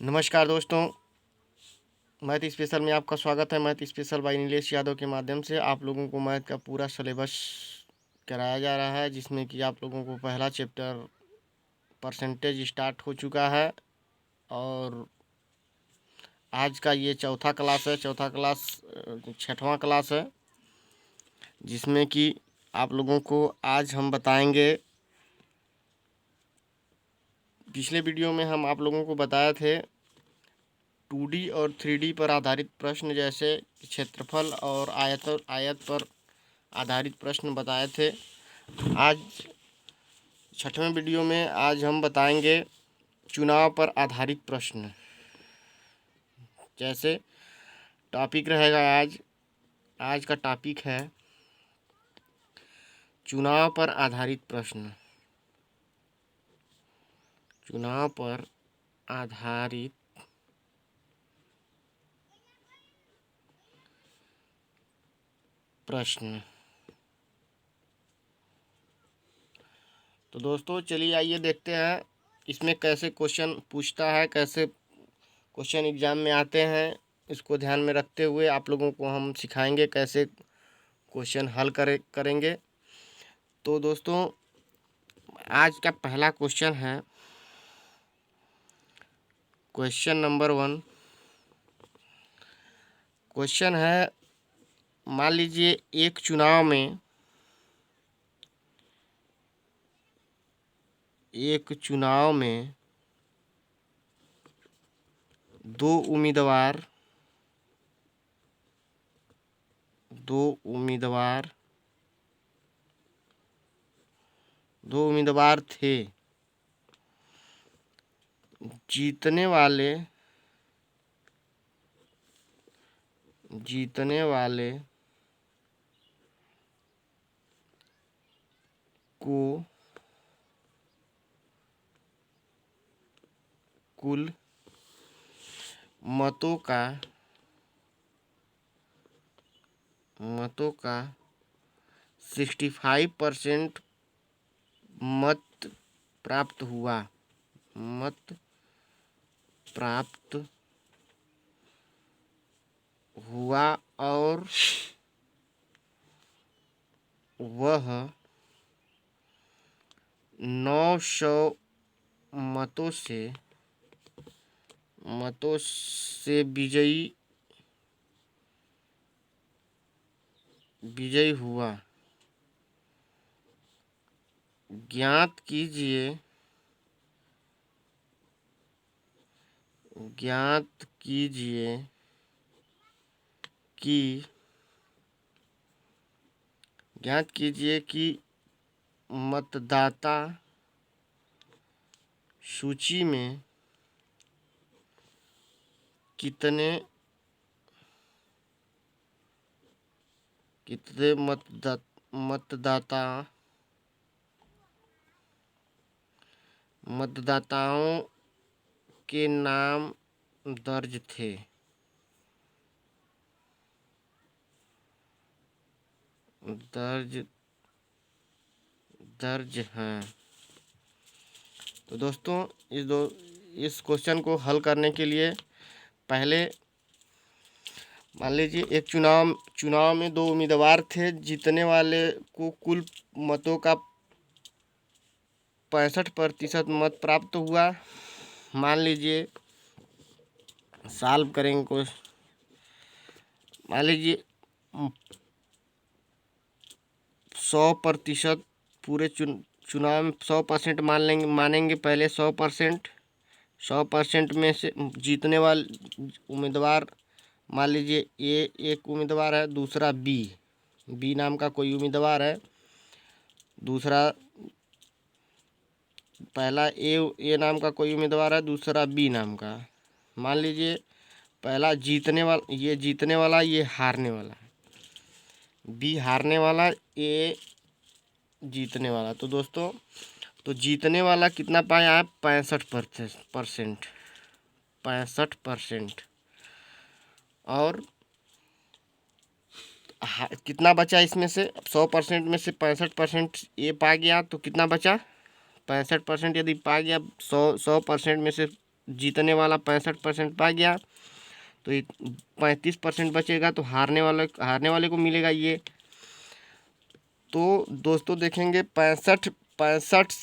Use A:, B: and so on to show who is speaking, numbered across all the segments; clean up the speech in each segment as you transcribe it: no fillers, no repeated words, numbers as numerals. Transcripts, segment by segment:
A: नमस्कार दोस्तों, math special में आपका स्वागत है। Math special by Nilesh Yadav के माध्यम से आप लोगों को मैथ का पूरा सिलेबस कराया जा रहा है, जिसमें कि आप लोगों को पहला चैप्टर परसेंटेज स्टार्ट हो चुका है और आज का ये चौथा क्लास है। छठवां क्लास है, जिसमें कि आप लोगों को आज हम बताएंगे। पिछले वीडियो में हम आप लोगों को बताए थे 2D और 3D पर आधारित प्रश्न, जैसे क्षेत्रफल और आयत पर आधारित प्रश्न बताए थे। आज छठवें वीडियो में आज हम बताएंगे चुनाव पर आधारित प्रश्न। जैसे टॉपिक रहेगा आज का टॉपिक है चुनाव पर आधारित प्रश्न। चुनाव पर आधारित प्रश्न। तो दोस्तों चलिए आइए देखते हैं इसमें कैसे क्वेश्चन पूछता है, कैसे क्वेश्चन एग्जाम में आते हैं। इसको ध्यान में रखते हुए आप लोगों को हम सिखाएंगे कैसे क्वेश्चन हल करेंगे। तो दोस्तों आज का पहला क्वेश्चन है क्वेश्चन नंबर 1। क्वेश्चन है, मान लीजिए एक चुनाव में दो उम्मीदवार थे। जीतने वाले को कुल मतों का 65% मत प्राप्त हुआ और वह 900 मतों से विजयी हुआ। ज्ञात कीजिए कि मतदाता सूची में कितने मतदाताओं के नाम दर्ज हैं। तो दोस्तों इस क्वेश्चन को हल करने के लिए पहले मान लीजिए एक चुनाव में दो उम्मीदवार थे। जीतने वाले को कुल मतों का 65% मत प्राप्त हुआ। मान लीजिए सॉल्व करेंगे कुछ। मान लीजिए 100% पूरे चुनाव में 100% मानेंगे पहले 100% में से जीतने वाले उम्मीदवार, मान लीजिए ए एक उम्मीदवार है, दूसरा बी नाम का कोई उम्मीदवार है। दूसरा पहला ए नाम का कोई उम्मीदवार है, दूसरा बी नाम का। मान लीजिए पहला जीतने वाला, ये हारने वाला। बी हारने वाला, ए जीतने वाला। तो दोस्तों तो जीतने वाला कितना पाया है? 65%। और कितना बचा इसमें से? 100% में से 65% ये पा गया, तो कितना बचा? 65% यदि पा गया 100% में से जीतने वाला 65% पा गया, तो 35% बचेगा, तो हारने वाले को मिलेगा ये। तो दोस्तों देखेंगे 35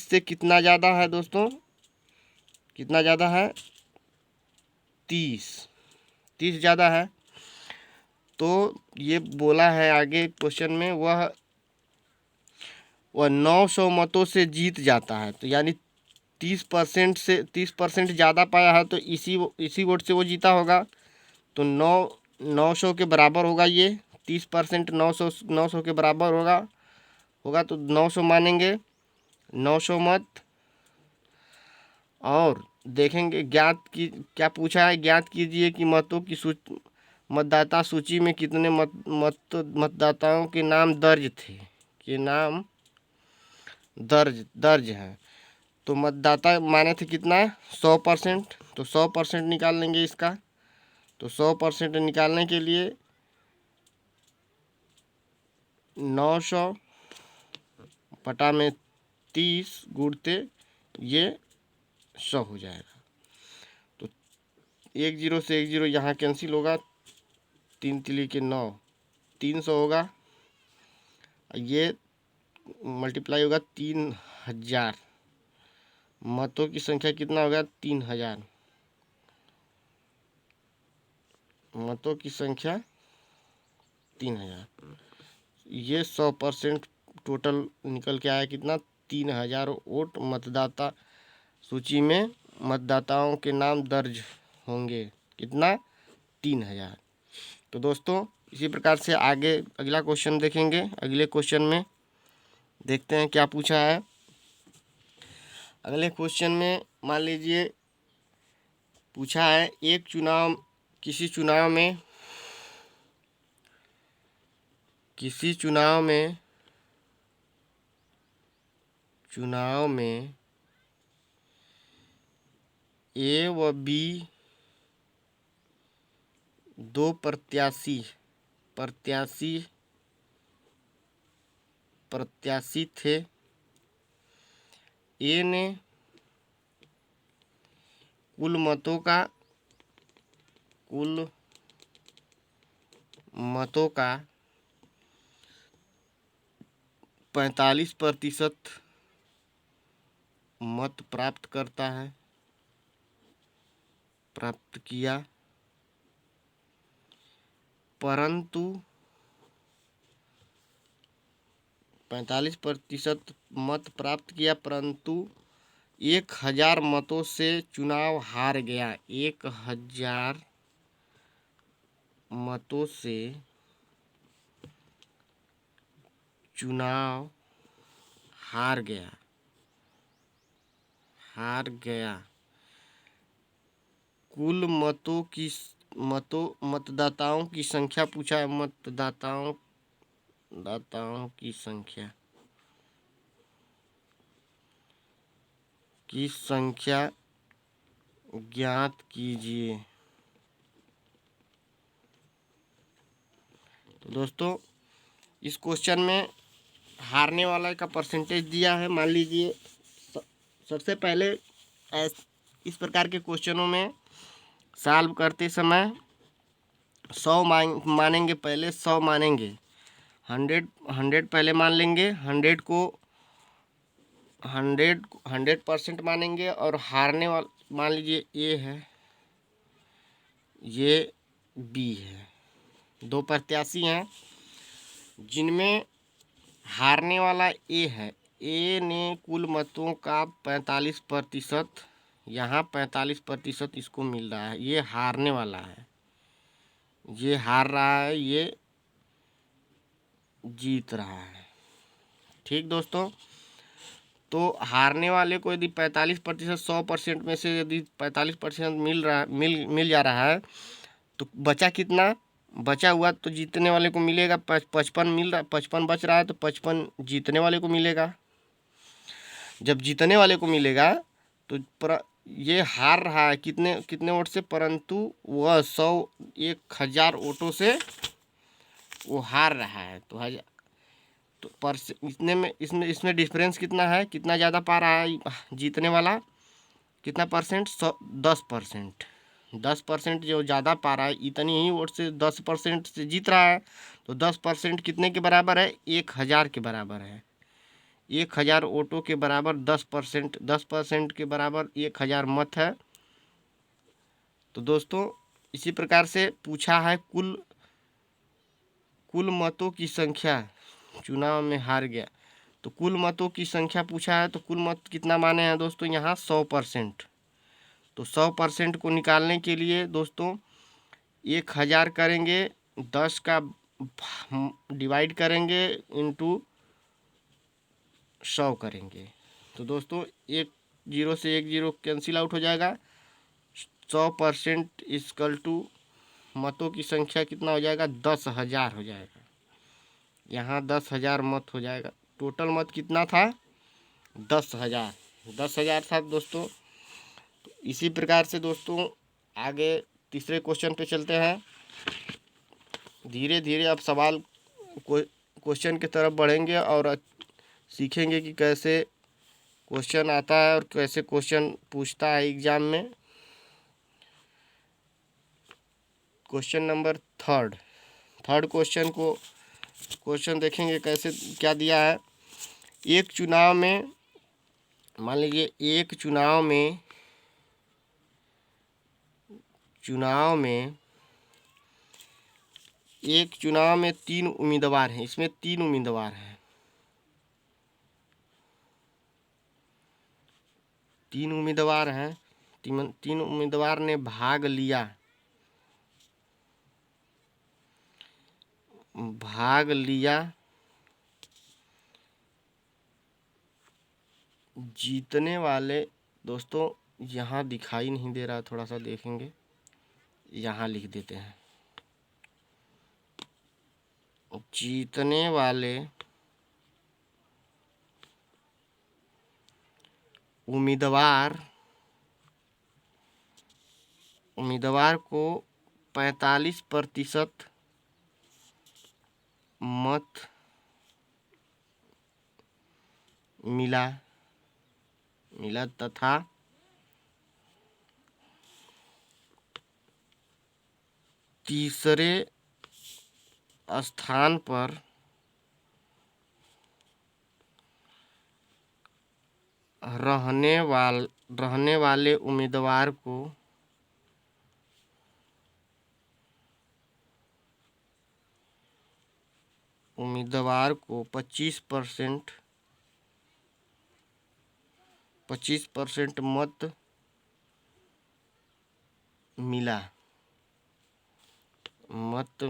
A: से कितना ज़्यादा है दोस्तों, कितना ज़्यादा है, 30 ज़्यादा है। तो ये बोला है आगे क्वेश्चन में, वह 900 मतों से जीत जाता है। तो यानी 30% ज़्यादा पाया है, तो इसी वोट से वो जीता होगा। तो 900 के बराबर होगा ये, 30% 900 के बराबर होगा तो 900 मानेंगे, 900 मत। और देखेंगे क्या पूछा है, ज्ञात कीजिए कि मतदाता सूची में कितने मतदाताओं के नाम दर्ज थे, दर्ज हैं। तो मतदाता माने थे कितना, 100%। तो 100% निकाल लेंगे इसका। तो 100% निकालने के लिए 900 बटा में 30 गुणते ये 100 हो जाएगा। तो 1 0 से 1 0 यहाँ कैंसिल होगा, 3 3 के 9, 300 होगा। ये मल्टीप्लाई होगा 3000, मतों की संख्या कितना होगा, 3000 मतों की संख्या 3000। ये 100% टोटल निकल के आया कितना, 3000 वोट मतदाता सूची में मतदाताओं के नाम दर्ज होंगे, कितना, 3000। तो दोस्तों इसी प्रकार से आगे अगला क्वेश्चन देखेंगे। अगले क्वेश्चन में देखते हैं क्या पूछा है। अगले क्वेश्चन में मान लीजिए पूछा है, किसी चुनाव में ए व बी दो प्रत्याशी थे। ए ने कुल मतों का 45% मत प्राप्त किया, परंतु 45% मत प्राप्त किया, परंतु 1000 मतों से चुनाव हार गया। 1000 मतों से चुनाव हार गया। कुल मतदाताओं की संख्या पूछा है, मतदाताओं की संख्या ज्ञात कीजिए। तो दोस्तों इस क्वेश्चन में हारने वाला का परसेंटेज दिया है। मान लीजिए सबसे पहले इस प्रकार के क्वेश्चनों में सॉल्व करते समय 100 मानेंगे, पहले 100 मानेंगे, 100 पहले मान लेंगे, 100% मानेंगे। और हारने वाला मान लीजिए ए है, ये बी है, दो प्रत्याशी हैं जिनमें हारने वाला ए है। ए ने कुल मतों का 45%, यहाँ 45% इसको मिल रहा है, ये हारने वाला है, ये हार रहा है, ये जीत रहा है। ठीक दोस्तों, तो हारने वाले को यदि 45%, 100% में से यदि 45% मिल जा रहा है, तो बचा कितना, बचा हुआ तो जीतने वाले को मिलेगा 55 बच रहा है, तो 55 जीतने वाले को मिलेगा। जब जीतने वाले को मिलेगा तो ये हार रहा है कितने वोट से, परंतु वह 1000 वोटों से वो हार रहा है। तो तो इतने में इसमें इसमें डिफरेंस कितना है, कितना ज़्यादा पा रहा है जीतने वाला, कितना परसेंट, 10%। 10% जो ज़्यादा पा रहा है, इतनी ही वोट से 10% से जीत रहा है। तो 10% कितने के बराबर है, 1000 के बराबर है। 1000 वोटों के बराबर 10%, 10% के बराबर 1000 मत है। तो दोस्तों इसी प्रकार से पूछा है, कुल मतों की संख्या, चुनाव में हार गया तो कुल मतों की संख्या पूछा है। तो कुल मत कितना माने हैं दोस्तों यहाँ, 100%। तो 100% को निकालने के लिए दोस्तों 1000 करेंगे, 10 का डिवाइड करेंगे, इंटू 100 करेंगे। तो दोस्तों 10 से 10 कैंसिल आउट हो जाएगा। 100% इक्वल टू मतों की संख्या कितना हो जाएगा, 10,000 हो जाएगा। यहाँ 10,000 मत हो जाएगा। टोटल मत कितना था, 10,000, 10,000 था दोस्तों। तो इसी प्रकार से दोस्तों आगे तीसरे क्वेश्चन पे चलते हैं। धीरे धीरे अब सवाल क्वेश्चन की तरफ बढ़ेंगे और सीखेंगे कि कैसे क्वेश्चन आता है और कैसे क्वेश्चन पूछता है एग्जाम में। क्वेश्चन नंबर थर्ड क्वेश्चन देखेंगे कैसे, क्या दिया है। एक चुनाव में, मान लीजिए एक चुनाव में 3 उम्मीदवार हैं। इसमें 3 उम्मीदवार हैं, 3 उम्मीदवार हैं। 3 उम्मीदवार ने भाग लिया। जीतने वाले, दोस्तों यहाँ दिखाई नहीं दे रहा, थोड़ा सा देखेंगे, यहाँ लिख देते हैं। जीतने वाले उम्मीदवार को 45% मत मिला तथा तीसरे स्थान पर रहने वाले उम्मीदवार को 25% मत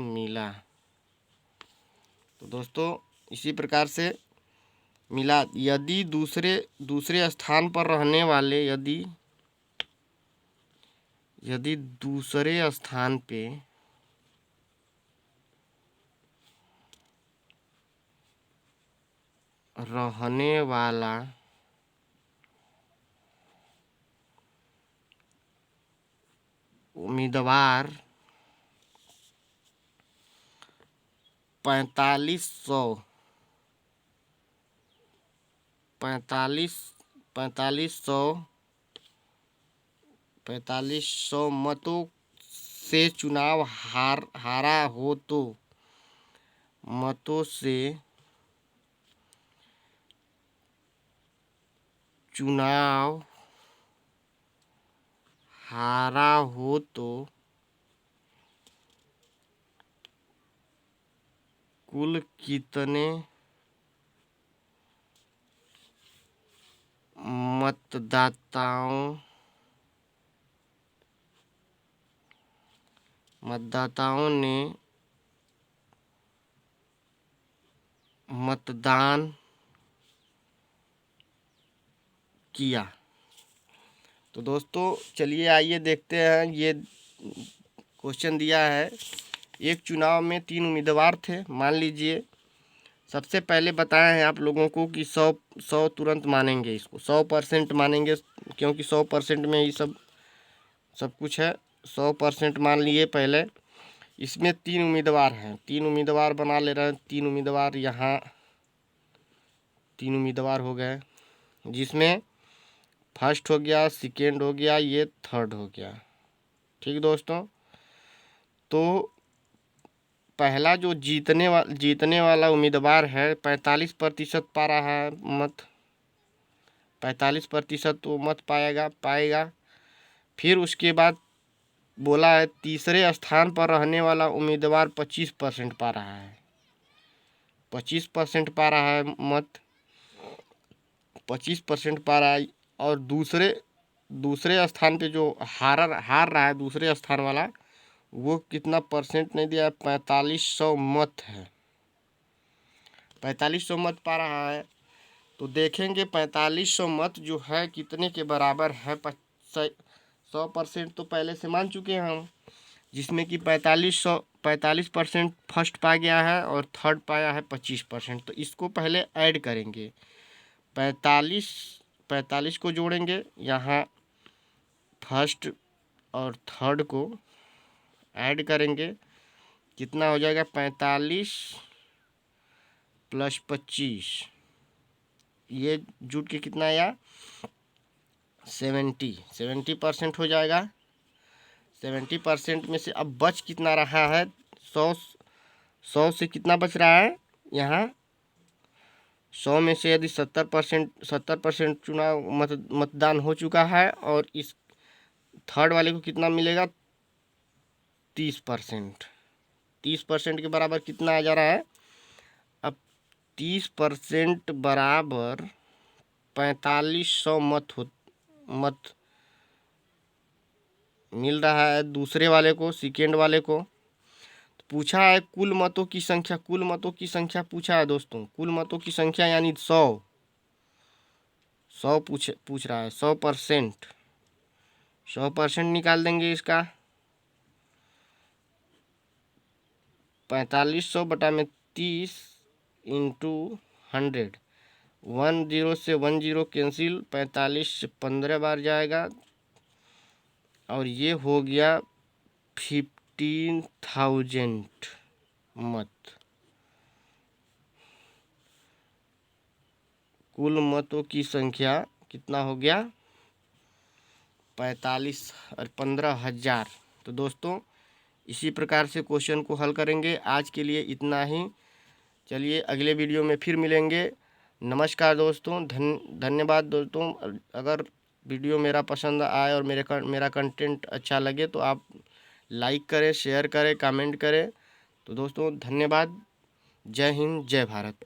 A: मिला। तो दोस्तों इसी प्रकार से मिला। यदि दूसरे स्थान पर रहने वाले, यदि दूसरे स्थान पे रहने वाला उम्मीदवार 4500 मतों से चुनाव हारा हो, तो मतों से चुनाव हारा हो तो कुल कितने मतदाताओं ने मतदान किया। तो दोस्तों चलिए आइए देखते हैं। ये क्वेश्चन दिया है, एक चुनाव में 3 उम्मीदवार थे। मान लीजिए सबसे पहले बताए हैं आप लोगों को कि 100 तुरंत मानेंगे, इसको 100% मानेंगे, क्योंकि 100% में ही सब कुछ है। 100% मान लिए पहले। इसमें 3 उम्मीदवार हैं, 3 उम्मीदवार बना ले रहे हैं। 3 उम्मीदवार यहाँ 3 उम्मीदवार हो गए, जिसमें फर्स्ट हो गया, सेकेंड हो गया, ये थर्ड हो गया। ठीक दोस्तों, तो पहला जो जीतने वाला उम्मीदवार है 45% पा रहा है मत, 45% तो मत पाएगा। फिर उसके बाद बोला है तीसरे स्थान पर रहने वाला उम्मीदवार 25% पा रहा है, 25% पा रहा है मत, 25% पा रहा है। और दूसरे स्थान पे जो हार रहा है दूसरे स्थान वाला, वो कितना परसेंट नहीं दिया है, 4500 मत है, 4500 मत पा रहा है। तो देखेंगे 4500 मत जो है कितने के बराबर है। 100% तो पहले से मान चुके हैं हम, जिसमें कि 45% फर्स्ट पा गया है और थर्ड पाया है 25%। तो इसको पहले ऐड करेंगे, 45 को जोड़ेंगे, यहाँ फर्स्ट और थर्ड को ऐड करेंगे, कितना हो जाएगा 45 + 25, ये जुट के कितना आया 70% हो जाएगा। 70% में से अब बच कितना रहा है, 100 से कितना बच रहा है यहाँ, 100 में से यदि 70% चुनाव मतदान हो चुका है, और इस थर्ड वाले को कितना मिलेगा 30%। 30% के बराबर कितना आ जा रहा है, अब 30% बराबर 4500 मत मिल रहा है दूसरे वाले को, सेकेंड वाले को। तो पूछा है कुल मतों की संख्या, कुल मतों की संख्या पूछा है दोस्तों, कुल मतों की संख्या यानी 100 पूछ रहा है, 100% निकाल देंगे इसका, 4500 बटा में 30 × 100, 10 से 10 कैंसिल, 45 से 15 बार जाएगा, और ये हो गया 15,000 मत। कुल मतों की संख्या कितना हो गया 45 और 15,000। तो दोस्तों इसी प्रकार से क्वेश्चन को हल करेंगे। आज के लिए इतना ही, चलिए अगले वीडियो में फिर मिलेंगे। नमस्कार दोस्तों, धन्यवाद दोस्तों। अगर वीडियो मेरा पसंद आए और मेरा कंटेंट अच्छा लगे तो आप लाइक करें, शेयर करें, कमेंट करें। तो दोस्तों धन्यवाद, जय हिंद, जय भारत।